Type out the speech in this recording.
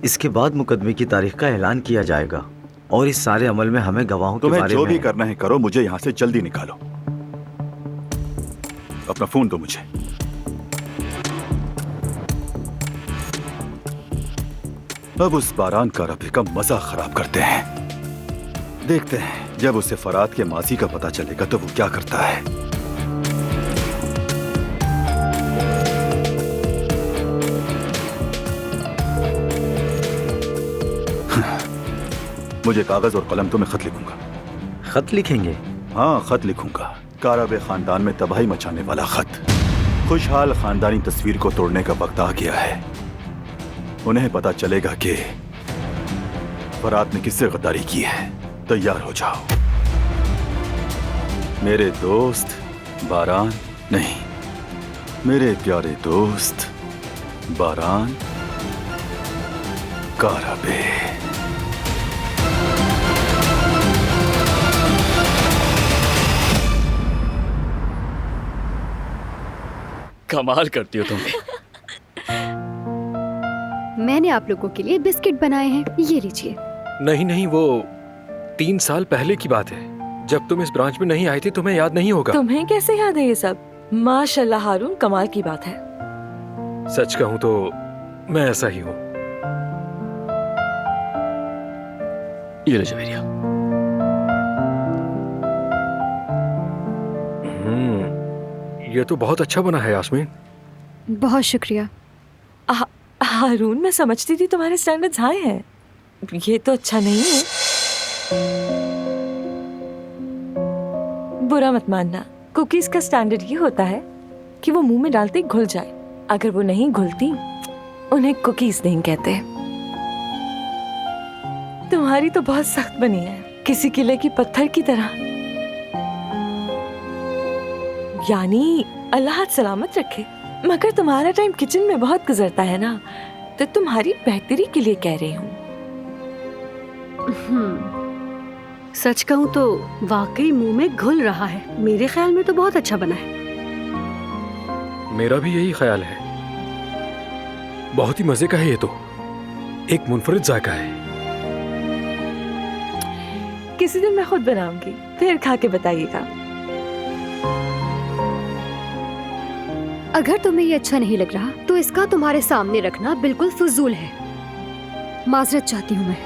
इसके बाद मुकदमे की तारीख का ऐलान किया जाएगा और इस सारे अमल में हमें गवाहों के तुम्हें बारे जो में भी करना है करो, मुझे यहाँ से जल्दी निकालो। अपना फोन दो मुझे। अब उस बारान का रफी का मजा खराब करते हैं। देखते हैं जब उसे फरात के माजी का पता चलेगा तो वो क्या करता है। मुझे कागज और कलम तो मैं खत लिखूंगा। खत लिखेंगे? हाँ, खत लिखूंगा। कारब खानदान में तबाही मचाने वाला खत। खुशहाल खानदानी तस्वीर को तोड़ने का वक्त आ गया है। उन्हें पता चलेगा कि फरात ने किससे गद्दारी की है। तैयार हो जाओ मेरे दोस्त बारान, नहीं मेरे प्यारे दोस्त बारान कारबे। कमाल करती हो तुम। मैंने आप लोगों के लिए बिस्किट बनाए हैं, ये लीजिए। नहीं नहीं, वो 3 साल पहले की बात है। जब तुम इस ब्रांच में नहीं आए थे, तुम्हें याद नहीं होगा। तुम्हें कैसे याद है ये सब? माशाल्लाह हारून, कमाल की बात है। सच कहूँ तो मैं ऐसा ही हूँ। ये ले जवेरिया। ये तो बहुत अच्छा बना है यास्मीन। बहुत शुक्रिया। हारून, मैं समझती थी तुम्हारे स्टैंडर्ड्स हाई हैं। ये तो अच्छा नहीं है। बुरा मत मानना, कुकीज का स्टैंडर्ड ये होता है कि वो मुंह में डालते ही घुल जाए। अगर वो नहीं घुलती, उन्हें कुकीज नहीं कहते। तुम्हारी तो बहुत सख्त बनी है, किसी किले की पत्थर की तरह। यानी अल्लाह सलामत रखे, मगर तुम्हारा टाइम किचन में बहुत गुजरता है ना, तो तुम्हारी बेहतरी के लिए कह रही हूँ। सच कहूँ तो वाकई मुंह में घुल रहा है। मेरे ख्याल में तो बहुत अच्छा बना है। मेरा भी यही ख्याल है। बहुत ही मजे का है ये तो। एक मुनफरिद जायका है। किसी दिन मैं खुद बनाऊंगी, फिर खा के बताइएगा। अगर तुम्हें ये अच्छा नहीं लग रहा तो इसका तुम्हारे सामने रखना बिल्कुल फजूल है। माजरत चाहती हूँ मैं।